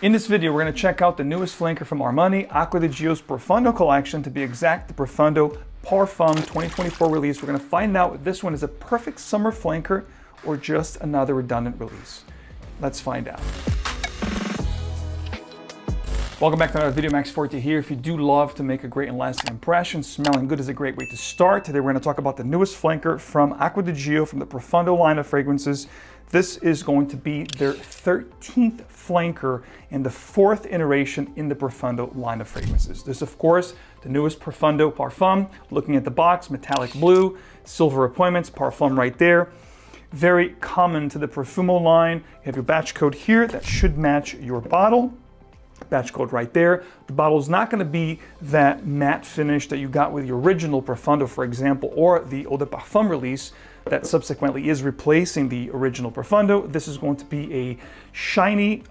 In this video, we're going to check out the newest flanker from Armani, Acqua di Gio's Profondo collection, to be exact, the Profondo Parfum 2024 release. We're going to find out if this one is a perfect summer flanker or just another redundant release. Let's find out. Welcome back to another video. 𝗥𝗿𝗄𝗏 here. If you do love to make a great and lasting impression, smelling good is a great way to start. Today we're going to talk about the newest flanker from Acqua di Gio, from the Profondo line of fragrances. This is going to be their 13th flanker and the 4th iteration in the Profondo line of fragrances. This, of course, the newest Profondo Parfum. Looking at the box, metallic blue, silver appointments, Parfum right there. Very common to the Profumo line. You have your batch code here that should match your bottle. Batch code right there. The bottle is not going to be that matte finish that you got with the original Profondo, for example, or the 𝗙𝗏𝗏 release that subsequently is replacing the original Profondo. This is going to be a shiny,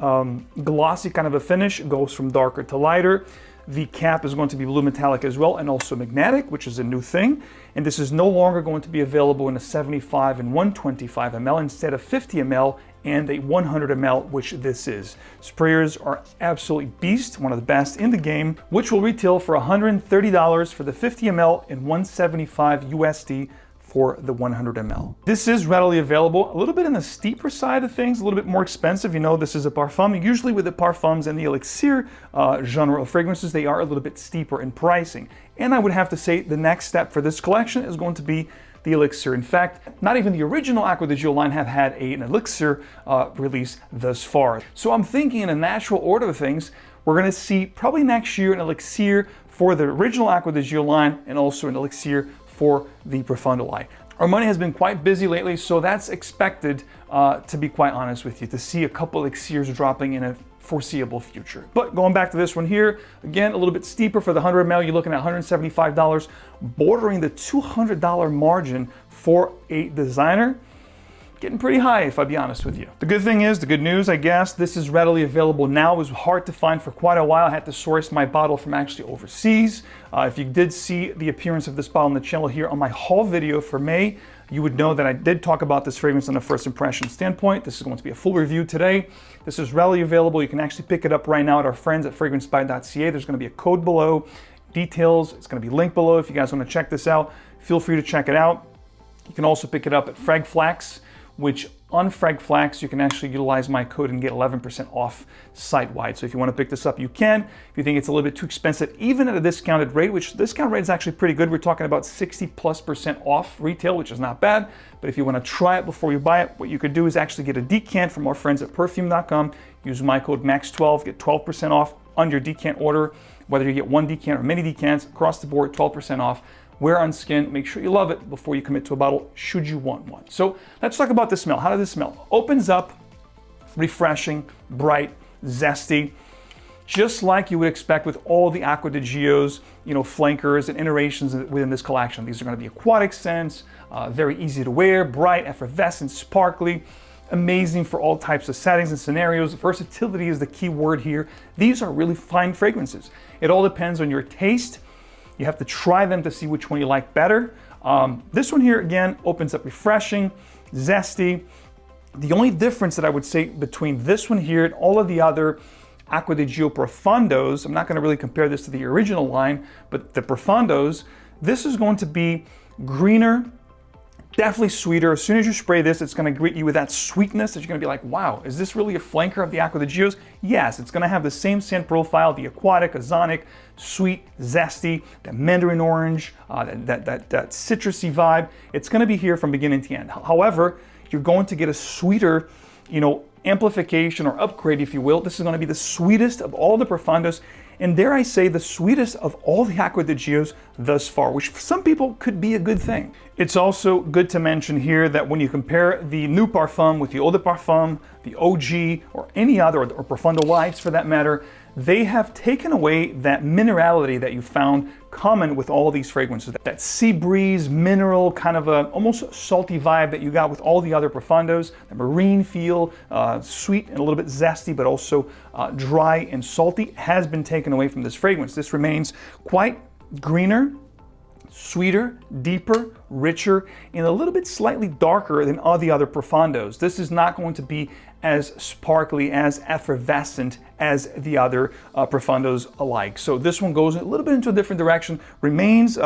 glossy kind of a finish. It goes from darker to lighter. The cap is going to be blue metallic as well, and also magnetic, which is a new thing. And this is no longer going to be available in a 75 and 125 ml instead of 50 ml and a 100 ml, which this is. Sprayers are absolutely beast, one of the best in the game, which will retail for $130 for the 50 ml and $175 USD for the 100 ml. This is readily available, a little bit in the steeper side of things, a little bit more expensive. You know, this is a parfum. Usually with the parfums and the elixir genre of fragrances, they are a little bit steeper in pricing. And I would have to say the next step for this collection is going to be the elixir. In fact, not even the original Acqua di Gio line have had an elixir release thus far. So I'm thinking in a natural order of things, we're going to see probably next year an elixir for the original Acqua di Gio line and also an elixir for the Profondo line. Armani has been quite busy lately, so that's expected, to be quite honest with you, to see a couple elixirs dropping in a foreseeable future. But going back to this one here, again, a little bit steeper for the 100 ml, you're looking at $175, bordering the $200 margin for a designer. Getting pretty high, if I'll be honest with you. The good thing is, the good news, I guess, this is readily available now. It was hard to find for quite a while. I had to source my bottle from actually overseas. If you did see the appearance of this bottle on the channel here on my haul video for May, you would know that I did talk about this fragrance on a first impression standpoint. This is going to be a full review today. This is readily available. You can actually pick it up right now at our friends at 𝗏𝗏𝗏𝐵.ca. There's going to be a code below, details. It's going to be linked below if you guys want to check this out. Feel free to check it out. You can also pick it up at 𝗏𝗏𝗏𝗏𝗏𝗏𝗏𝗏𝗏𝗏𝗏𝗏, which on 𝗏𝗏𝗏𝗏𝗏𝗏𝗏 you can actually utilize my code and get 11% off site-wide. So if you want to pick this up, you can. If you think it's a little bit too expensive, even at a discounted rate, which discount rate is actually pretty good. We're talking about 60+% off retail, which is not bad. But if you want to try it before you buy it, what you could do is actually get a decant from our friends at perfume.com. Use my code 𝗥12, get 12% off on your decant order. Whether you get one decant or many decants, across the board, 12% off. Wear on skin, make sure you love it before you commit to a bottle, should you want one. So let's talk about the smell. How does this smell? Opens up, refreshing, bright, zesty, just like you would expect with all the Acqua di Gio's, flankers and iterations within this collection. These are going to be aquatic scents, very easy to wear, bright, effervescent, sparkly, amazing for all types of settings and scenarios. Versatility is the key word here. These are really fine fragrances. It all depends on your taste. You have to try them to see which one you like better. This one here, again, opens up refreshing, zesty. The only difference that I would say between this one here and all of the other Acqua di Gio Profondos, I'm not going to really compare this to the original line, but the Profondos, this is going to be greener, definitely sweeter. As soon as you spray this, it's going to greet you with that sweetness that you're going to be like, wow, is this really a flanker of the Acqua di Gio's? Yes, it's going to have the same scent profile, the aquatic, ozonic, sweet, zesty, that mandarin orange, that citrusy vibe. It's going to be here from beginning to end. However, you're going to get a sweeter, amplification or upgrade, if you will. This is going to be the sweetest of all the Profondos, and dare I say, the sweetest of all the Acqua di Gio's thus far, which for some people could be a good thing. It's also good to mention here that when you compare the new Parfum with the 𝗙𝗏𝗏𝗏𝗏, the OG, or any other, or Profondo Lights for that matter, they have taken away that minerality that you found common with all these fragrances. That sea breeze, mineral, kind of a almost salty vibe that you got with all the other Profondos. The marine feel, sweet and a little bit zesty, but also dry and salty, has been taken away from this fragrance. This remains quite greener, sweeter, deeper, richer, and a little bit slightly darker than all the other Profondos. This is not going to be as sparkly, as effervescent as the other Profondos alike. So this one goes a little bit into a different direction, remains,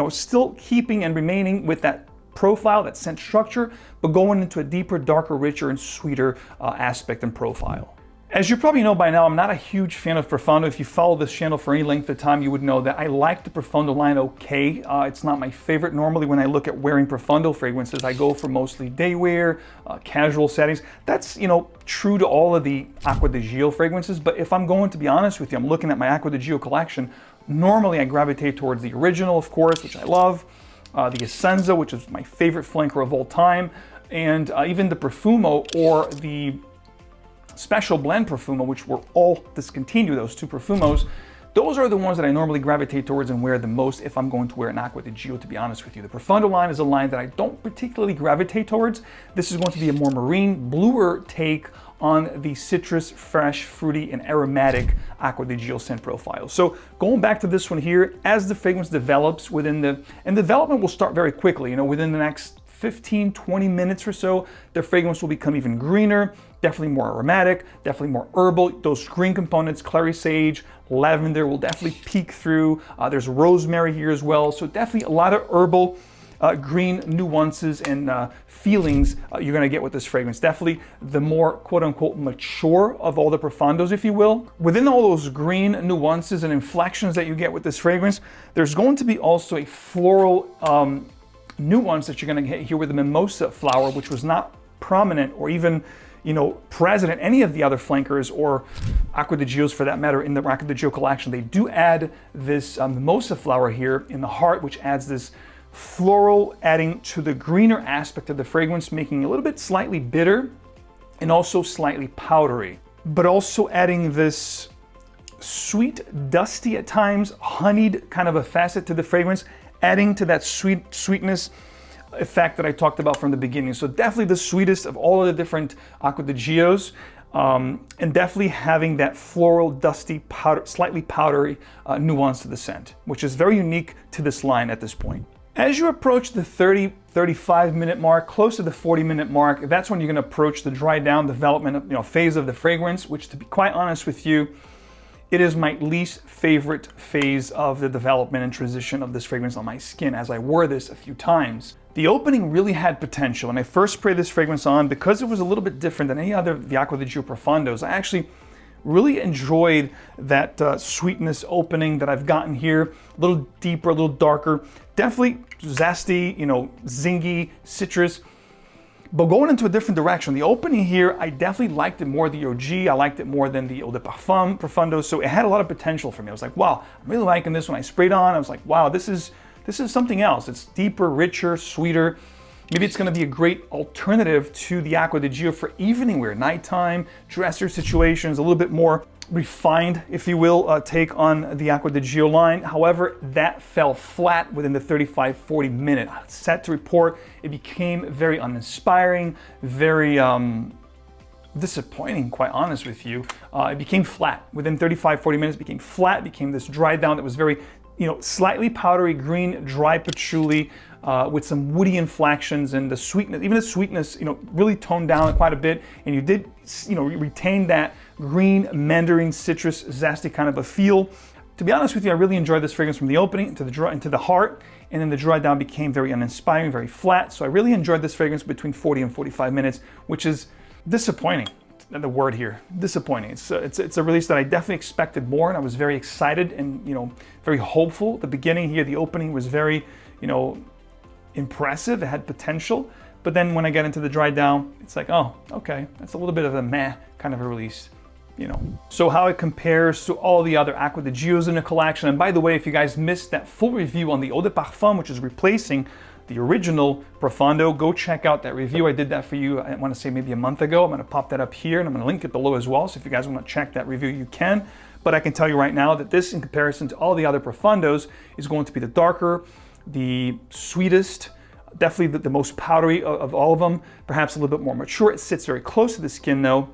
still keeping and remaining with that profile, that scent structure, but going into a deeper, darker, richer, and sweeter aspect and profile. As you probably know by now, I'm not a huge fan of Profondo. If you follow this channel for any length of time, you would know that I like the Profondo line okay. It's not my favorite. Normally when I look at wearing Profondo fragrances, I go for mostly day wear, casual settings. That's, true to all of the Acqua di Gio fragrances, but if I'm going to be honest with you, I'm looking at my Acqua di Gio collection, normally I gravitate towards the original, of course, which I love, the Essenza, which is my favorite flanker of all time, and even the Profumo or the Special Blend Profumo, which were all discontinued, those two Profumos. Those are the ones that I normally gravitate towards and wear the most if I'm going to wear an Acqua di Gio, to be honest with you. The Profondo line is a line that I don't particularly gravitate towards. This is going to be a more marine, bluer take on the citrus, fresh, fruity, and aromatic Acqua di Gio scent profile. So going back to this one here, as the fragrance develops and development will start very quickly, within the next 15-20 minutes or so, the fragrance will become even greener, definitely more aromatic, definitely more herbal. Those green components, clary sage, lavender will definitely peek through. There's rosemary here as well. So definitely a lot of herbal green nuances and feelings you're gonna get with this fragrance. Definitely the more quote unquote mature of all the Profondos, if you will. Within all those green nuances and inflections that you get with this fragrance, there's going to be also a floral nuance that you're going to get here with the mimosa flower, which was not prominent or even, present in any of the other flankers or Acqua di Gios for that matter in the Acqua di Gio collection. They do add this mimosa flower here in the heart, which adds this floral, adding to the greener aspect of the fragrance, making it a little bit slightly bitter and also slightly powdery, but also adding this sweet, dusty at times, honeyed kind of a facet to the fragrance, adding to that sweetness effect that I talked about from the beginning. So definitely the sweetest of all of the different Acqua di Gios, and definitely having that floral, dusty, slightly powdery nuance to the scent, which is very unique to this line at this point. As you approach the 30-35 minute mark, close to the 40-minute mark, that's when you're going to approach the dry down development phase of the fragrance, which, to be quite honest with you, it is my least favorite phase of the development and transition of this fragrance on my skin, as I wore this a few times. The opening really had potential. When I first sprayed this fragrance on, because it was a little bit different than any other of the Acqua di Gio Profondos, I actually really enjoyed that sweetness opening that I've gotten here. A little deeper, a little darker, definitely zesty, zingy, citrus. But going into a different direction, the opening here, I definitely liked it more the OG. I liked it more than the Eau de Parfum Profondo. So it had a lot of potential for me. I was like, wow, I'm really liking this. When I sprayed on, I was like, wow, this is something else. It's deeper, richer, sweeter. Maybe it's going to be a great alternative to the Acqua di Gio for evening wear, nighttime, dresser situations, a little bit more refined, if you will, take on the Acqua di Gio line. However, that fell flat within the 35-40 minute. Sad to report, it became very uninspiring, very disappointing, quite honest with you. It became flat. Within 35-40 minutes, it became flat, became this dry down that was very, slightly powdery green, dry patchouli, with some woody inflections, and the sweetness, even the sweetness, really toned down quite a bit. And you did, retain that green mandarin citrus zesty kind of a feel. To be honest with you, I really enjoyed this fragrance from the opening into the heart, and then the dry down became very uninspiring, very flat. So I really enjoyed this fragrance between 40 and 45 minutes, which is disappointing. The word here, disappointing. It's a release that I definitely expected more, and I was very excited and very hopeful. The beginning here, the opening was very impressive. It had potential, but then when I get into the dry down, it's like, oh, okay, that's a little bit of a meh kind of a release. So how it compares to all the other Acqua di Gios in the collection. And by the way, if you guys missed that full review on the Eau de Parfum, which is replacing the original Profondo, go check out that review. I did that for you, I want to say maybe a month ago. I'm going to pop that up here, and I'm going to link it below as well. So if you guys want to check that review, you can. But I can tell you right now that this, in comparison to all the other Profondos, is going to be the darker, the sweetest, definitely the most powdery of all of them, perhaps a little bit more mature. It sits very close to the skin though.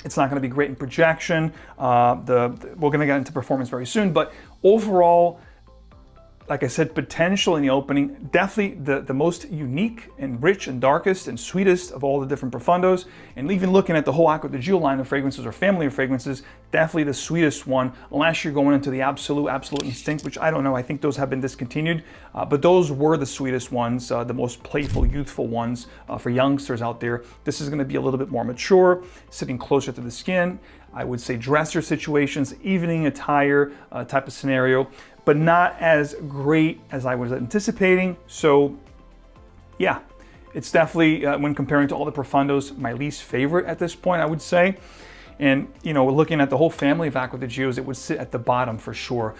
It's not going to be great in projection. We're going to get into performance very soon, but overall, like I said, potential in the opening. Definitely the most unique and rich and darkest and sweetest of all the different Profundos. And even looking at the whole Acqua di Gio line of fragrances or family of fragrances, definitely the sweetest one, unless you're going into the Absolute Instinct, which I don't know, I think those have been discontinued. But those were the sweetest ones, the most playful, youthful ones for youngsters out there. This is gonna be a little bit more mature, sitting closer to the skin. I would say dresser situations, evening attire type of scenario, but not as great as I was anticipating. So yeah, it's definitely, when comparing to all the Profundos, my least favorite at this point, I would say. And, you know, looking at the whole family of Acqua di Gios, it would sit at the bottom for sure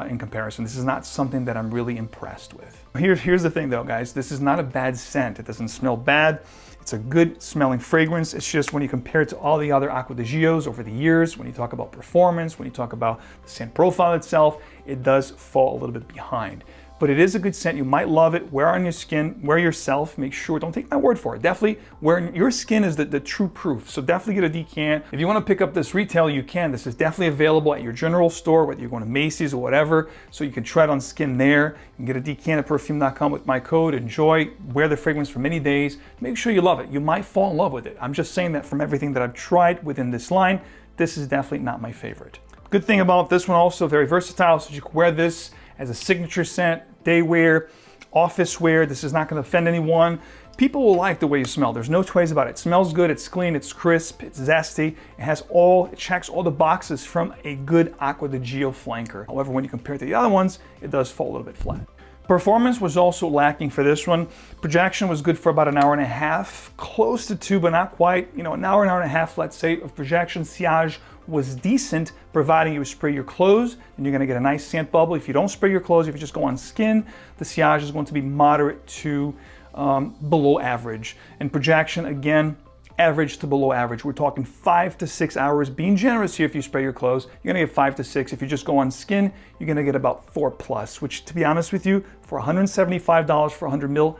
in comparison. This is not something that I'm really impressed with. Here's the thing though, guys. This is not a bad scent. It doesn't smell bad. It's a good smelling fragrance. It's just when you compare it to all the other Acqua di Gios over the years, when you talk about performance, when you talk about the scent profile itself, it does fall a little bit behind. But it is a good scent. You might love it. Wear on your skin, wear yourself. Make sure, don't take my word for it. Definitely wear, your skin is the true proof. So definitely get a decant. If you want to pick up this retail, you can. This is definitely available at your general store, whether you're going to Macy's or whatever. So you can try it on skin there. You can get a decant at perfume.com with my code. Enjoy, wear the fragrance for many days. Make sure you love it. You might fall in love with it. I'm just saying that from everything that I've tried within this line, this is definitely not my favorite. Good thing about this one also, very versatile. So you can wear this as a signature scent, day wear, office wear. This is not going to offend anyone. People will like the way you smell. There's no two ways about it. It smells good, it's clean, it's crisp, it's zesty. It checks all the boxes from a good Acqua di Gio flanker. However, when you compare it to the other ones, it does fall a little bit flat. Performance was also lacking for this one. Projection was good for about an hour and a half, close to 2, but not quite. You know, an hour and a half, let's say, of projection. Sillage was decent, providing you spray your clothes, and you're gonna get a nice scent bubble. If you don't spray your clothes, if you just go on skin, the sillage is going to be moderate to below average. And projection, again, average to below average. We're talking 5 to 6 hours. Being generous here, if you spray your clothes, you're gonna get 5 to 6. If you just go on skin, you're gonna get about 4+, which, to be honest with you, for $175 for 100 ml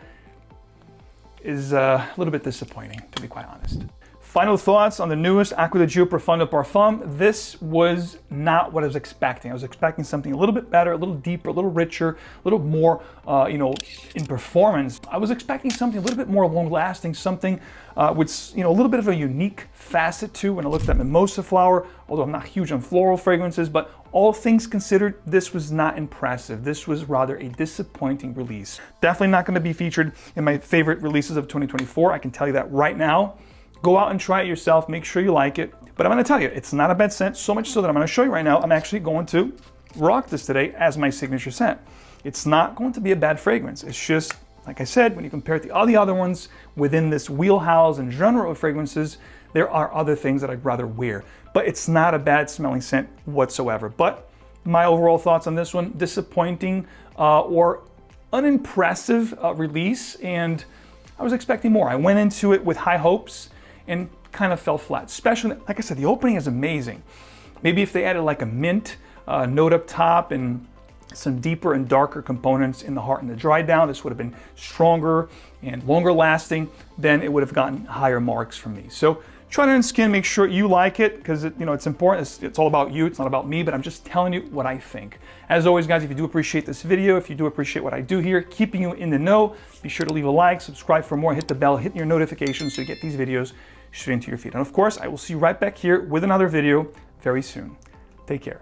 is a little bit disappointing, to be quite honest. Final thoughts on the newest Acqua di Gio Profondo Parfum. This was not what I was expecting. I was expecting something a little bit better, a little deeper, a little richer, a little more, you know, in performance. I was expecting something a little bit more long-lasting, something with, you know, a little bit of a unique facet to when I looked at mimosa flower, although I'm not huge on floral fragrances, but all things considered, this was not impressive. This was rather a disappointing release. Definitely not going to be featured in my favorite releases of 2024. I can tell you that right now. Go out and try it yourself, make sure you like it. But I'm gonna tell you, it's not a bad scent, so much so that I'm gonna show you right now, I'm actually going to rock this today as my signature scent. It's not going to be a bad fragrance. It's just, like I said, when you compare it to all the other ones within this wheelhouse and genre of fragrances, there are other things that I'd rather wear. But it's not a bad smelling scent whatsoever. But my overall thoughts on this one, disappointing or unimpressive release, and I was expecting more. I went into it with high hopes and kind of fell flat. Especially, like I said, the opening is amazing. Maybe if they added like a mint note up top and some deeper and darker components in the heart and the dry down, this would have been stronger and longer lasting, then it would have gotten higher marks from me. So try it on skin, make sure you like it, because you know, it's important. It's all about you, it's not about me, but I'm just telling you what I think. As always, guys, if you do appreciate this video, if you do appreciate what I do here, keeping you in the know, be sure to leave a like, subscribe for more, hit the bell, hit your notifications so you get these videos straight into your feed. And of course, I will see you right back here with another video very soon. Take care.